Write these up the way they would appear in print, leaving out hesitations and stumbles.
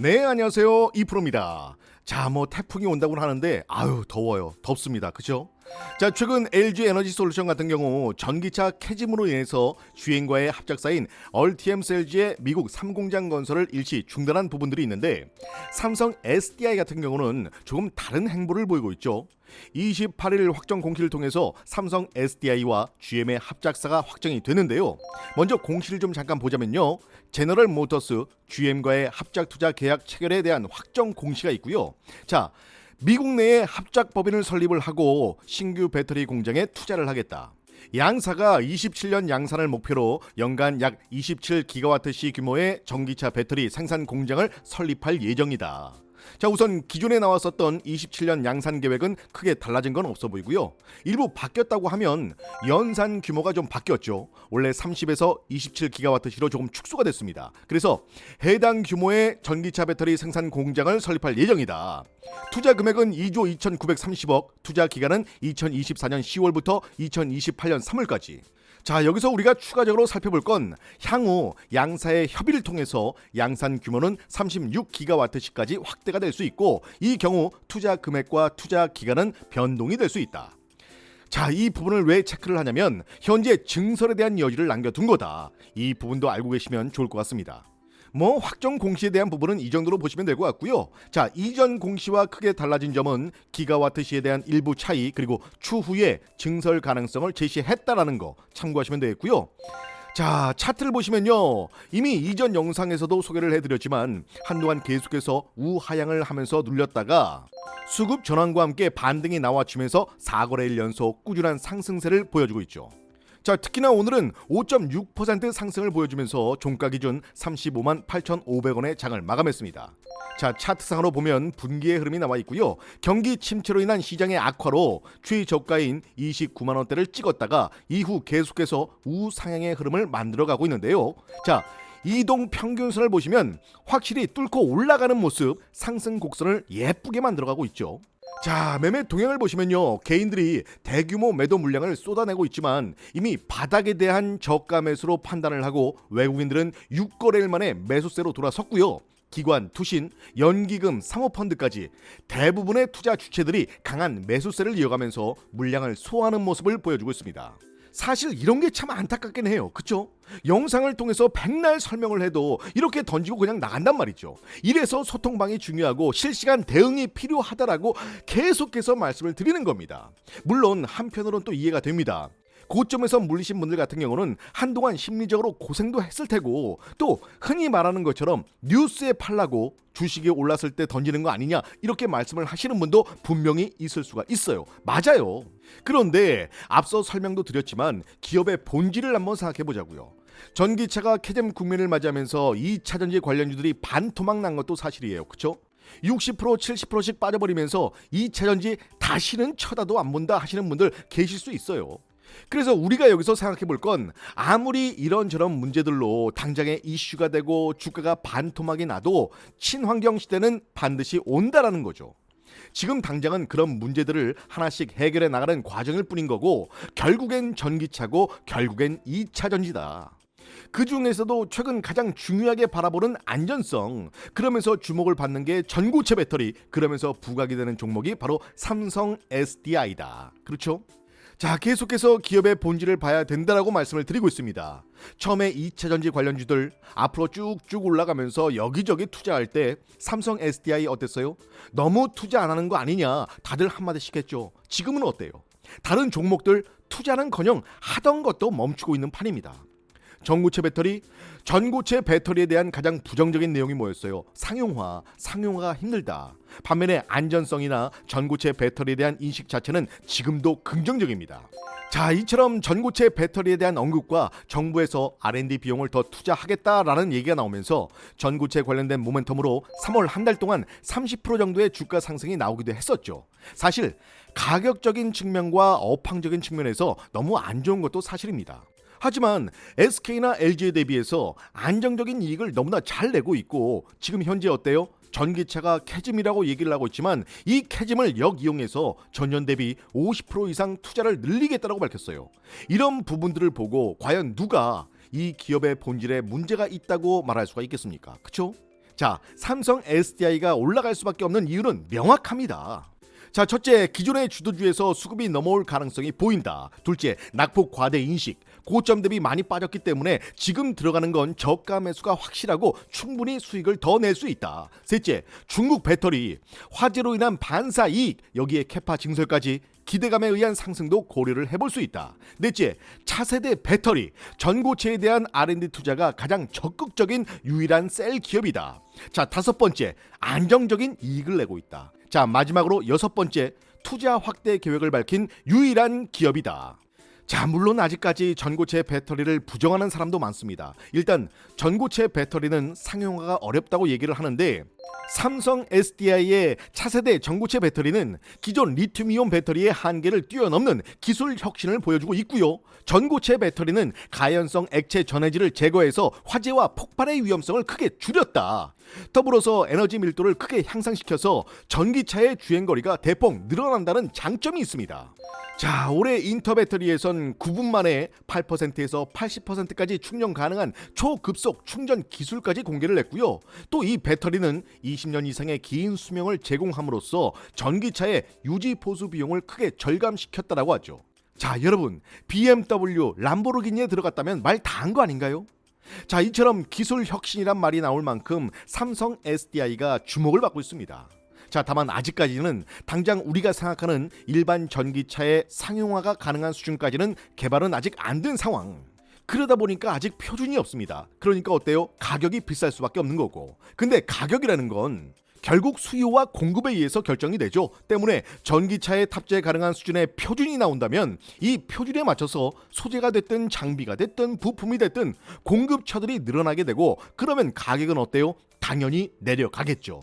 네, 안녕하세요. 이프로입니다. 자, 태풍이 온다고는 하는데 더워요. 덥습니다. 그죠? 자, 최근 LG 에너지 솔루션 같은 경우 전기차 캐즘으로 인해서 주행과의 합작사인 얼티엄 셀즈의 미국 3공장 건설을 일시 중단한 부분들이 있는데, 삼성 SDI 같은 경우는 조금 다른 행보를 보이고 있죠. 28일 확정 공시를 통해서 삼성 SDI와 GM의 합작사가 확정이 되는데요. 먼저 공시를 좀 잠깐 보자면요. 제너럴 모터스 GM과의 합작 투자 계약 체결에 대한 확정 공시가 있고요. 자, 미국 내에 합작 법인을 설립을 하고 신규 배터리 공장에 투자를 하겠다. 양사가 27년 양산을 목표로 연간 약 27기가와트시 규모의 전기차 배터리 생산 공장을 설립할 예정이다. 자, 우선 기존에 나왔었던 27년 양산 계획은 크게 달라진 건 없어 보이고요. 일부 바뀌었다고 하면 연산 규모가 좀 바뀌었죠. 원래 30에서 27기가와트시로 조금 축소가 됐습니다. 그래서 해당 규모의 전기차 배터리 생산 공장을 설립할 예정이다. 투자 금액은 2조 2,930억, 투자 기간은 2024년 10월부터 2028년 3월까지. 자, 여기서 우리가 추가적으로 살펴볼 건 향후 양사의 협의를 통해서 양산 규모는 36기가와트시까지 확대가 될 수 있고, 이 경우 투자 금액과 투자 기간은 변동이 될 수 있다. 자, 이 부분을 왜 체크를 하냐면 현재 증설에 대한 여지를 남겨둔 거다. 이 부분도 알고 계시면 좋을 것 같습니다. 확정 공시에 대한 부분은 이 정도로 보시면 될 것 같고요. 자, 이전 공시와 크게 달라진 점은 기가와트시에 대한 일부 차이, 그리고 추후에 증설 가능성을 제시했다라는 거 참고하시면 되겠고요. 자, 차트를 보시면요, 이미 이전 영상에서도 소개를 해드렸지만 한동안 계속해서 우하향을 하면서 눌렸다가 수급 전환과 함께 반등이 나와주면서 4거래일 연속 꾸준한 상승세를 보여주고 있죠. 자, 특히나 오늘은 5.6% 상승을 보여주면서 종가 기준 35만 8,500원의 장을 마감했습니다. 자, 차트상으로 보면 분기의 흐름이 나와 있고요. 경기 침체로 인한 시장의 악화로 최저가인 29만 원대를 찍었다가 이후 계속해서 우상향의 흐름을 만들어가고 있는데요. 자, 이동 평균선을 보시면 확실히 뚫고 올라가는 모습, 상승 곡선을 예쁘게 만들어가고 있죠. 자, 매매 동향을 보시면요, 개인들이 대규모 매도 물량을 쏟아내고 있지만 이미 바닥에 대한 저가 매수로 판단을 하고 외국인들은 6거래일 만에 매수세로 돌아섰고요. 기관, 투신, 연기금, 사모펀드까지 대부분의 투자 주체들이 강한 매수세를 이어가면서 물량을 소화하는 모습을 보여주고 있습니다. 사실 이런 게 참 안타깝긴 해요. 그쵸? 영상을 통해서 백날 설명을 해도 이렇게 던지고 그냥 나간단 말이죠. 이래서 소통방이 중요하고 실시간 대응이 필요하다라고 계속해서 말씀을 드리는 겁니다. 물론 한편으로는 또 이해가 됩니다. 고점에서 물리신 분들 같은 경우는 한동안 심리적으로 고생도 했을 테고, 또 흔히 말하는 것처럼 뉴스에 팔라고 주식이 올랐을 때 던지는 거 아니냐, 이렇게 말씀을 하시는 분도 분명히 있을 수가 있어요. 맞아요. 그런데 앞서 설명도 드렸지만 기업의 본질을 한번 생각해 보자고요. 전기차가 캐즘 국면을 맞이하면서 2차전지 관련주들이 반토막 난 것도 사실이에요. 그렇죠? 60% 70%씩 빠져버리면서 2차전지 다시는 쳐다도 안 본다 하시는 분들 계실 수 있어요. 그래서 우리가 여기서 생각해 볼 건, 아무리 이런저런 문제들로 당장에 이슈가 되고 주가가 반토막이 나도 친환경 시대는 반드시 온다라는 거죠. 지금 당장은 그런 문제들을 하나씩 해결해 나가는 과정일 뿐인 거고, 결국엔 전기차고 결국엔 2차 전지다. 그 중에서도 최근 가장 중요하게 바라보는 안전성, 그러면서 주목을 받는 게 전고체 배터리, 그러면서 부각이 되는 종목이 바로 삼성 SDI다. 그렇죠? 자, 계속해서 기업의 본질을 봐야 된다라고 말씀을 드리고 있습니다. 처음에 2차전지 관련주들 앞으로 쭉쭉 올라가면서 여기저기 투자할 때 삼성 SDI 어땠어요? 너무 투자 안 하는 거 아니냐, 다들 한마디씩 했죠. 지금은 어때요? 다른 종목들 투자는커녕 하던 것도 멈추고 있는 판입니다. 전고체 배터리, 전고체 배터리에 대한 가장 부정적인 내용이 뭐였어요? 상용화가 힘들다. 반면에 안전성이나 전고체 배터리에 대한 인식 자체는 지금도 긍정적입니다. 자, 이처럼 전고체 배터리에 대한 언급과 정부에서 R&D 비용을 더 투자하겠다라는 얘기가 나오면서 전고체 관련된 모멘텀으로 3월 한 달 동안 30% 정도의 주가 상승이 나오기도 했었죠. 사실 가격적인 측면과 업황적인 측면에서 너무 안 좋은 것도 사실입니다. 하지만 SK나 LG에 대비해서 안정적인 이익을 너무나 잘 내고 있고, 지금 현재 어때요? 전기차가 캐즘이라고 얘기를 하고 있지만 이 캐즘을 역이용해서 전년 대비 50% 이상 투자를 늘리겠다고 밝혔어요. 이런 부분들을 보고 과연 누가 이 기업의 본질에 문제가 있다고 말할 수가 있겠습니까? 그쵸? 자, 삼성 SDI가 올라갈 수밖에 없는 이유는 명확합니다. 자, 첫째, 기존의 주도주에서 수급이 넘어올 가능성이 보인다. 둘째, 낙폭 과대 인식. 고점 대비 많이 빠졌기 때문에 지금 들어가는 건 저가 매수가 확실하고 충분히 수익을 더 낼 수 있다. 셋째, 중국 배터리. 화재로 인한 반사 이익, 여기에 캐파 증설까지 기대감에 의한 상승도 고려를 해볼 수 있다. 넷째, 차세대 배터리. 전고체에 대한 R&D 투자가 가장 적극적인 유일한 셀 기업이다. 자, 다섯 번째, 안정적인 이익을 내고 있다. 자, 마지막으로 여섯 번째, 투자 확대 계획을 밝힌 유일한 기업이다. 자, 물론 아직까지 전고체 배터리를 부정하는 사람도 많습니다. 일단 전고체 배터리는 상용화가 어렵다고 얘기를 하는데, 삼성 SDI의 차세대 전고체 배터리는 기존 리튬이온 배터리의 한계를 뛰어넘는 기술 혁신을 보여주고 있고요. 전고체 배터리는 가연성 액체 전해질을 제거해서 화재와 폭발의 위험성을 크게 줄였다. 더불어서 에너지 밀도를 크게 향상시켜서 전기차의 주행거리가 대폭 늘어난다는 장점이 있습니다. 자, 올해 인터 배터리에선 9분 만에 8%에서 80%까지 충전 가능한 초급속 충전 기술까지 공개를 했고요. 또 이 배터리는 20년 이상의 긴 수명을 제공함으로써 전기차의 유지 보수 비용을 크게 절감시켰다라고 하죠. 자, 여러분, BMW, 람보르기니에 들어갔다면 말 다 한 거 아닌가요? 자, 이처럼 기술 혁신이란 말이 나올 만큼 삼성 SDI가 주목을 받고 있습니다. 자, 다만 아직까지는 당장 우리가 생각하는 일반 전기차의 상용화가 가능한 수준까지는 개발은 아직 안 된 상황. 그러다 보니까 아직 표준이 없습니다. 그러니까 어때요? 가격이 비쌀 수밖에 없는 거고. 근데 가격이라는 건 결국 수요와 공급에 의해서 결정이 되죠. 때문에 전기차에 탑재 가능한 수준의 표준이 나온다면 이 표준에 맞춰서 소재가 됐든 장비가 됐든 부품이 됐든 공급처들이 늘어나게 되고, 그러면 가격은 어때요? 당연히 내려가겠죠.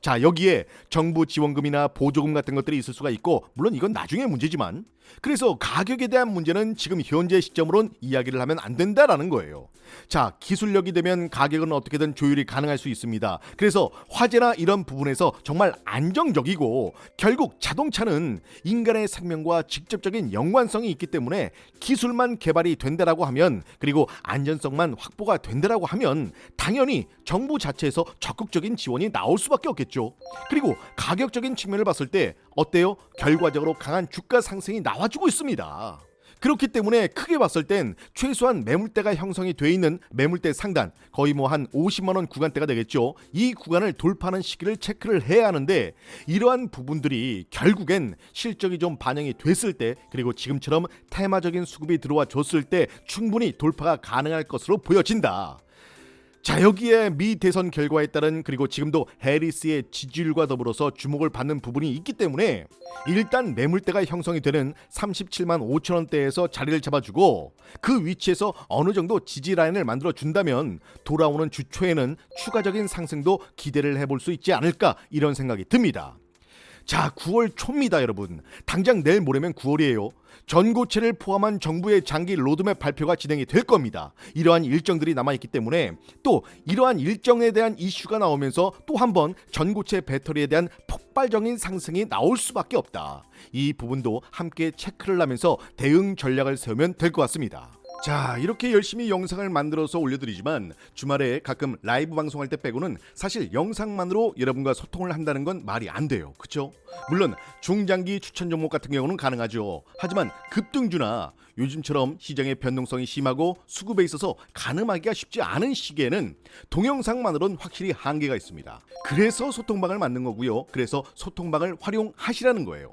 자, 여기에 정부 지원금이나 보조금 같은 것들이 있을 수가 있고, 물론 이건 나중에 문제지만, 그래서 가격에 대한 문제는 지금 현재 시점으론 이야기를 하면 안 된다라는 거예요. 자, 기술력이 되면 가격은 어떻게든 조율이 가능할 수 있습니다. 그래서 화재나 이런 부분에서 정말 안정적이고, 결국 자동차는 인간의 생명과 직접적인 연관성이 있기 때문에 기술만 개발이 된다라고 하면, 그리고 안전성만 확보가 된다라고 하면 당연히 정부 자체에서 적극적인 지원이 나올 수밖에 없겠죠. 그리고 가격적인 측면을 봤을 때 어때요? 결과적으로 강한 주가 상승이 나와주고 있습니다. 그렇기 때문에 크게 봤을 땐 최소한 매물대가 형성이 돼 있는 매물대 상단, 거의 뭐 한 50만 원 구간대가 되겠죠. 이 구간을 돌파하는 시기를 체크를 해야 하는데, 이러한 부분들이 결국엔 실적이 좀 반영이 됐을 때, 그리고 지금처럼 테마적인 수급이 들어와 줬을 때 충분히 돌파가 가능할 것으로 보여진다. 자, 여기에 미 대선 결과에 따른, 그리고 지금도 해리스의 지지율과 더불어서 주목을 받는 부분이 있기 때문에 일단 매물대가 형성이 되는 37만 5천 원대에서 자리를 잡아주고, 그 위치에서 어느 정도 지지 라인을 만들어 준다면 돌아오는 주 초에는 추가적인 상승도 기대를 해볼 수 있지 않을까, 이런 생각이 듭니다. 자, 9월 초입니다, 여러분. 당장 내일 모레면 9월이에요. 전고체를 포함한 정부의 장기 로드맵 발표가 진행이 될 겁니다. 이러한 일정들이 남아있기 때문에, 또 이러한 일정에 대한 이슈가 나오면서 또 한 번 전고체 배터리에 대한 폭발적인 상승이 나올 수밖에 없다. 이 부분도 함께 체크를 하면서 대응 전략을 세우면 될 것 같습니다. 자, 이렇게 열심히 영상을 만들어서 올려드리지만 주말에 가끔 라이브 방송할 때 빼고는 사실 영상만으로 여러분과 소통을 한다는 건 말이 안 돼요. 그쵸? 물론 중장기 추천 종목 같은 경우는 가능하죠. 하지만 급등주나 요즘처럼 시장의 변동성이 심하고 수급에 있어서 가늠하기가 쉽지 않은 시기에는 동영상만으로는 확실히 한계가 있습니다. 그래서 소통방을 만든 거고요. 그래서 소통방을 활용하시라는 거예요.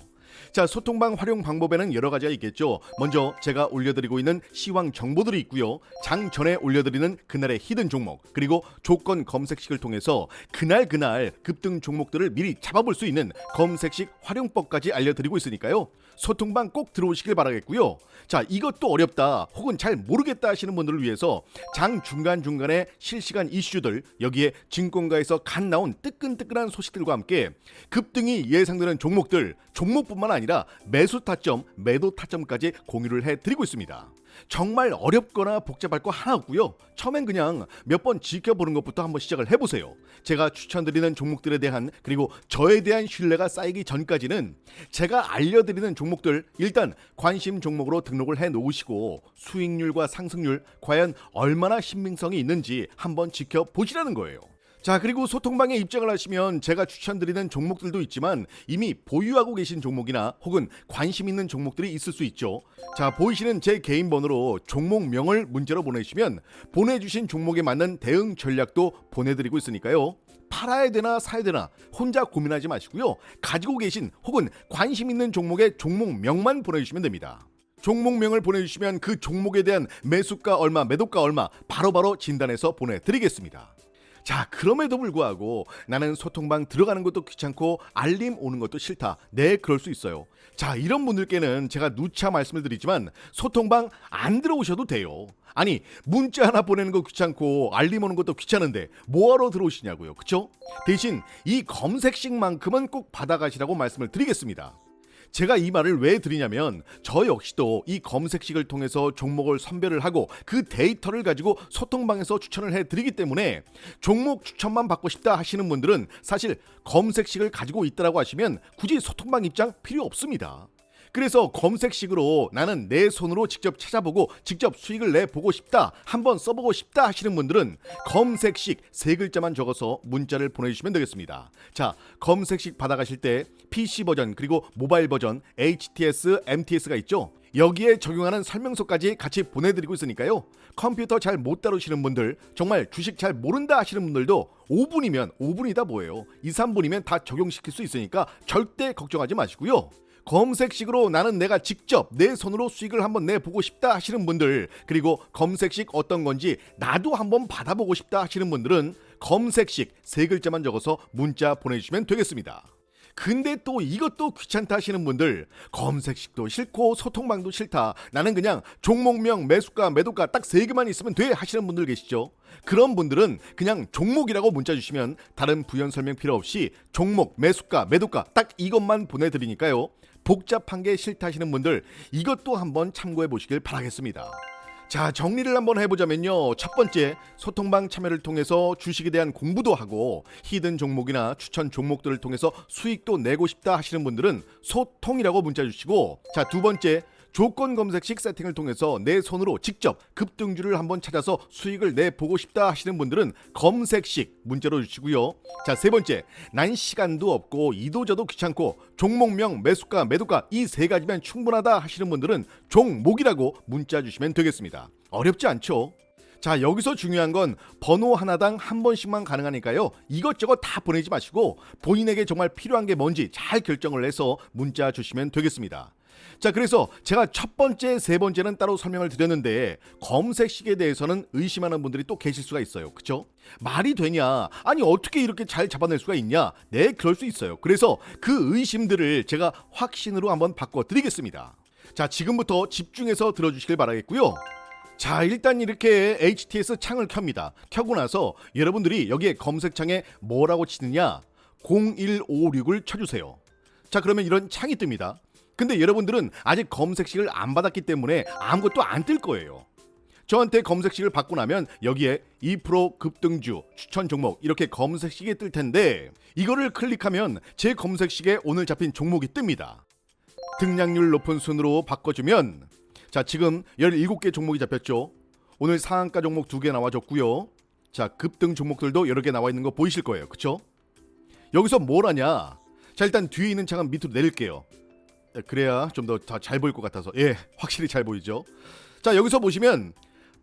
자, 소통방 활용 방법에는 여러 가지가 있겠죠. 먼저 제가 올려드리고 있는 시황 정보들이 있고요. 장 전에 올려드리는 그날의 히든 종목, 그리고 조건 검색식을 통해서 그날 급등 종목들을 미리 잡아볼 수 있는 검색식 활용법까지 알려드리고 있으니까요. 소통방 꼭 들어오시길 바라겠고요. 자, 이것도 어렵다, 혹은 잘 모르겠다 하시는 분들을 위해서 장 중간중간에 실시간 이슈들, 여기에 증권가에서 갓 나온 뜨끈뜨끈한 소식들과 함께 급등이 예상되는 종목들, 종목뿐만 아니라 매수 타점, 매도 타점까지 공유를 해드리고 있습니다. 정말 어렵거나 복잡할 거 하나 없고요. 처음엔 그냥 몇 번 지켜보는 것부터 한번 시작을 해보세요. 제가 추천드리는 종목들에 대한, 그리고 저에 대한 신뢰가 쌓이기 전까지는 제가 알려드리는 종목들 일단 관심 종목으로 등록을 해 놓으시고, 수익률과 상승률 과연 얼마나 신빙성이 있는지 한번 지켜보시라는 거예요. 자, 그리고 소통방에 입장을 하시면 제가 추천드리는 종목들도 있지만 이미 보유하고 계신 종목이나 혹은 관심 있는 종목들이 있을 수 있죠. 자, 보이시는 제 개인 번호로 종목명을 문자로 보내주시면 보내주신 종목에 맞는 대응 전략도 보내드리고 있으니까요. 팔아야 되나 사야 되나 혼자 고민하지 마시고요. 가지고 계신 혹은 관심 있는 종목의 종목명만 보내주시면 됩니다. 종목명을 보내주시면 그 종목에 대한 매수가 얼마, 매도가 얼마 바로바로 진단해서 보내드리겠습니다. 자, 그럼에도 불구하고 나는 소통방 들어가는 것도 귀찮고 알림 오는 것도 싫다. 네, 그럴 수 있어요. 자, 이런 분들께는 제가 누차 말씀을 드리지만 소통방 안 들어오셔도 돼요. 아니, 문자 하나 보내는 거 귀찮고 알림 오는 것도 귀찮은데 뭐하러 들어오시냐고요. 그쵸? 대신 이 검색식만큼은 꼭 받아가시라고 말씀을 드리겠습니다. 제가 이 말을 왜 드리냐면 저 역시도 이 검색식을 통해서 종목을 선별을 하고 그 데이터를 가지고 소통방에서 추천을 해드리기 때문에 종목 추천만 받고 싶다 하시는 분들은 사실 검색식을 가지고 있다라고 하시면 굳이 소통방 입장 필요 없습니다. 그래서 검색식으로 나는 내 손으로 직접 찾아보고 직접 수익을 내보고 싶다, 한번 써보고 싶다 하시는 분들은 검색식 세 글자만 적어서 문자를 보내주시면 되겠습니다. 자, 검색식 받아가실 때 PC 버전 그리고 모바일 버전 HTS, MTS가 있죠. 여기에 적용하는 설명서까지 같이 보내드리고 있으니까요. 컴퓨터 잘 못 다루시는 분들, 정말 주식 잘 모른다 하시는 분들도 5분이다 뭐예요. 2, 3분이면 다 적용시킬 수 있으니까 절대 걱정하지 마시고요. 검색식으로 나는 내가 직접 내 손으로 수익을 한번 내보고 싶다 하시는 분들, 그리고 검색식 어떤 건지 나도 한번 받아보고 싶다 하시는 분들은 검색식 세 글자만 적어서 문자 보내주시면 되겠습니다. 근데 또 이것도 귀찮다 하시는 분들, 검색식도 싫고 소통방도 싫다, 나는 그냥 종목명, 매수가, 매도가 딱 세 개만 있으면 돼 하시는 분들 계시죠. 그런 분들은 그냥 종목이라고 문자 주시면 다른 부연 설명 필요 없이 종목, 매수가, 매도가 딱 이것만 보내드리니까요. 복잡한 게 싫다 하시는 분들 이것도 한번 참고해 보시길 바라겠습니다. 자, 정리를 한번 해보자면요. 첫 번째, 소통방 참여를 통해서 주식에 대한 공부도 하고 히든 종목이나 추천 종목들을 통해서 수익도 내고 싶다 하시는 분들은 소통이라고 문자 주시고, 자, 두 번째, 조건 검색식 세팅을 통해서 내 손으로 직접 급등주를 한번 찾아서 수익을 내보고 싶다 하시는 분들은 검색식 문자로 주시고요. 자, 세 번째, 난 시간도 없고 이도저도 귀찮고 종목명, 매수가, 매도가 이 세 가지면 충분하다 하시는 분들은 종목이라고 문자 주시면 되겠습니다. 어렵지 않죠? 자, 여기서 중요한 건 번호 하나당 한 번씩만 가능하니까요. 이것저것 다 보내지 마시고 본인에게 정말 필요한 게 뭔지 잘 결정을 해서 문자 주시면 되겠습니다. 자, 그래서 제가 첫 번째, 세 번째는 따로 설명을 드렸는데 검색식에 대해서는 의심하는 분들이 또 계실 수가 있어요. 그쵸? 말이 되냐? 아니, 어떻게 이렇게 잘 잡아낼 수가 있냐? 네, 그럴 수 있어요. 그래서 그 의심들을 제가 확신으로 한번 바꿔드리겠습니다. 자, 지금부터 집중해서 들어주시길 바라겠고요. 자, 일단 이렇게 HTS 창을 켭니다. 켜고 나서 여러분들이 여기에 검색창에 뭐라고 치느냐? 0156을 쳐주세요. 자, 그러면 이런 창이 뜹니다. 근데 여러분들은 아직 검색식을 안 받았기 때문에 아무것도 안 뜰 거예요. 저한테 검색식을 받고 나면 여기에 2% 급등주, 추천 종목 이렇게 검색식이 뜰 텐데 이거를 클릭하면 제 검색식에 오늘 잡힌 종목이 뜹니다. 등락률 높은 순으로 바꿔주면, 자, 지금 17개 종목이 잡혔죠. 오늘 상한가 종목 2개 나와줬고요. 자, 급등 종목들도 여러 개 나와 있는 거 보이실 거예요. 그쵸? 여기서 뭘 하냐? 자, 일단 뒤에 있는 창은 밑으로 내릴게요. 그래야 좀 더 잘 보일 것 같아서. 예, 확실히 잘 보이죠. 자, 여기서 보시면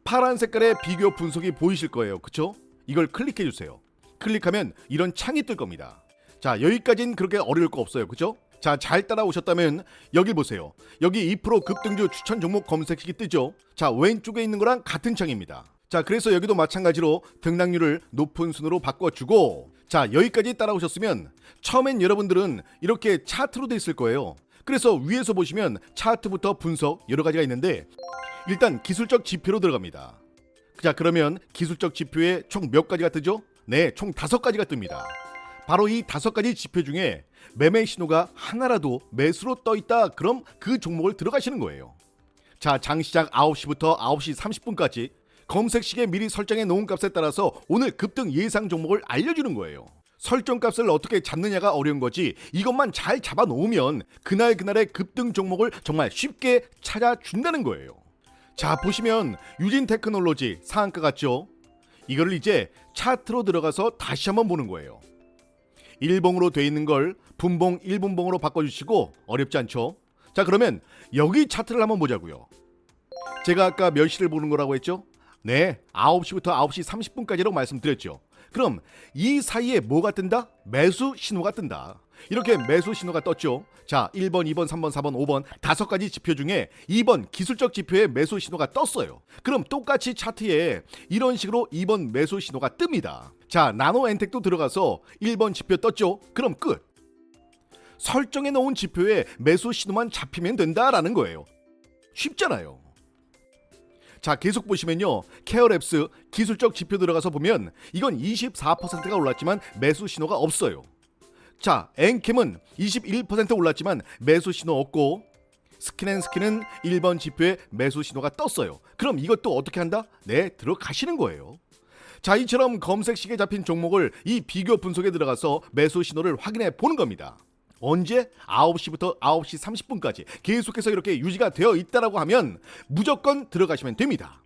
파란 색깔의 비교 분석이 보이실 거예요. 그쵸? 이걸 클릭해 주세요. 클릭하면 이런 창이 뜰 겁니다. 자, 여기까지는 그렇게 어려울 거 없어요. 그쵸? 자, 잘 따라오셨다면 여기 보세요. 여기 2% 급등주 추천 종목 검색식이 뜨죠. 자, 왼쪽에 있는 거랑 같은 창입니다. 자, 그래서 여기도 마찬가지로 등락률을 높은 순으로 바꿔주고, 자, 여기까지 따라오셨으면 처음엔 여러분들은 이렇게 차트로 돼 있을 거예요. 그래서 위에서 보시면 차트부터 분석 여러 가지가 있는데 일단 기술적 지표로 들어갑니다. 자, 그러면 기술적 지표에 총 몇 가지가 뜨죠? 네, 총 5가지가 뜹니다. 바로 이 5가지 지표 중에 매매 신호가 하나라도 매수로 떠 있다, 그럼 그 종목을 들어가시는 거예요. 자, 장시작 9시부터 9시 30분까지 검색식에 미리 설정해 놓은 값에 따라서 오늘 급등 예상 종목을 알려주는 거예요. 설정값을 어떻게 잡느냐가 어려운 거지, 이것만 잘 잡아 놓으면 그날그날의 급등 종목을 정말 쉽게 찾아준다는 거예요. 자, 보시면 유진 테크놀로지 상한가 같죠? 이거를 이제 차트로 들어가서 다시 한번 보는 거예요. 일봉으로 돼 있는 걸 분봉 1분봉으로 바꿔주시고 어렵지 않죠? 자, 그러면 여기 차트를 한번 보자고요. 제가 아까 몇 시를 보는 거라고 했죠? 네, 9시부터 9시 30분까지라고 말씀드렸죠. 그럼 이 사이에 뭐가 뜬다? 매수 신호가 뜬다. 이렇게 매수 신호가 떴죠. 자, 1번, 2번, 3번, 4번, 5번 5가지 지표 중에 2번 기술적 지표에 매수 신호가 떴어요. 그럼 똑같이 차트에 이런 식으로 2번 매수 신호가 뜹니다. 자, 나노엔텍도 들어가서 1번 지표 떴죠. 그럼 끝. 설정해 놓은 지표에 매수 신호만 잡히면 된다라는 거예요. 쉽잖아요. 자, 계속 보시면요, 케어랩스 기술적 지표 들어가서 보면 이건 24%가 올랐지만 매수 신호가 없어요. 자, 엔캠은 21% 올랐지만 매수 신호 없고, 스킨앤스킨은 1번 지표에 매수 신호가 떴어요. 그럼 이것도 어떻게 한다? 네, 들어가시는 거예요. 자, 이처럼 검색식에 잡힌 종목을 이 비교 분석에 들어가서 매수 신호를 확인해 보는 겁니다. 언제? 9시부터 9시 30분까지 계속해서 이렇게 유지가 되어 있다라고 하면 무조건 들어가시면 됩니다.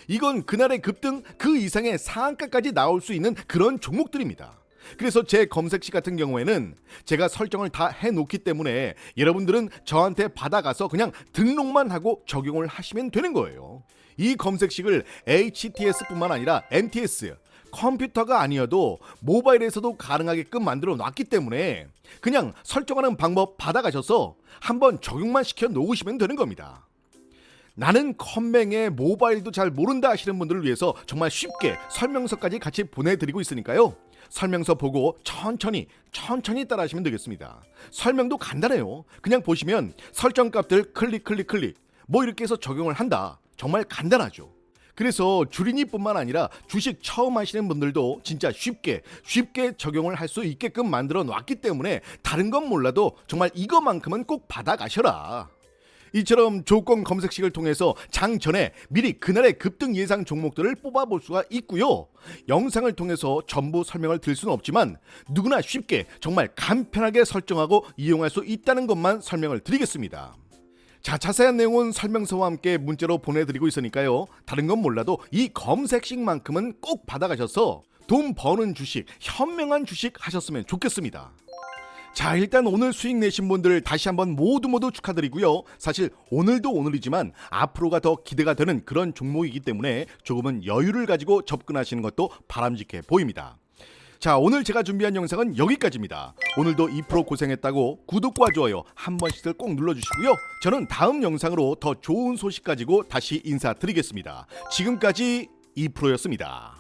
이건 그날의 급등 그 이상의 상한가까지 나올 수 있는 그런 종목들입니다. 그래서 제 검색식 같은 경우에는 제가 설정을 다 해놓기 때문에 여러분들은 저한테 받아가서 그냥 등록만 하고 적용을 하시면 되는 거예요. 이 검색식을 HTS뿐만 아니라 MTS, 컴퓨터가 아니어도 모바일에서도 가능하게끔 만들어 놨기 때문에 그냥 설정하는 방법 받아가셔서 한번 적용만 시켜 놓으시면 되는 겁니다. 나는 컴맹에 모바일도 잘 모른다 하시는 분들을 위해서 정말 쉽게 설명서까지 같이 보내드리고 있으니까요. 설명서 보고 천천히 따라 하시면 되겠습니다. 설명도 간단해요. 그냥 보시면 설정값들 클릭 뭐 이렇게 해서 적용을 한다. 정말 간단하죠. 그래서 주린이뿐만 아니라 주식 처음 하시는 분들도 진짜 쉽게 적용을 할 수 있게끔 만들어 놨기 때문에 다른 건 몰라도 정말 이거만큼은 꼭 받아가셔라. 이처럼 조건 검색식을 통해서 장 전에 미리 그날의 급등 예상 종목들을 뽑아볼 수가 있고요. 영상을 통해서 전부 설명을 드릴 수는 없지만 누구나 쉽게 정말 간편하게 설정하고 이용할 수 있다는 것만 설명을 드리겠습니다. 자, 자세한 내용은 설명서와 함께 문자로 보내드리고 있으니까요. 다른 건 몰라도 이 검색식만큼은 꼭 받아가셔서 돈 버는 주식, 현명한 주식 하셨으면 좋겠습니다. 자, 일단 오늘 수익 내신 분들 다시 한번 모두 축하드리고요. 사실 오늘도 오늘이지만 앞으로가 더 기대가 되는 그런 종목이기 때문에 조금은 여유를 가지고 접근하시는 것도 바람직해 보입니다. 자, 오늘 제가 준비한 영상은 여기까지입니다. 오늘도 2% 고생했다고 구독과 좋아요 한 번씩들 꼭 눌러주시고요. 저는 다음 영상으로 더 좋은 소식 가지고 다시 인사드리겠습니다. 지금까지 2%였습니다.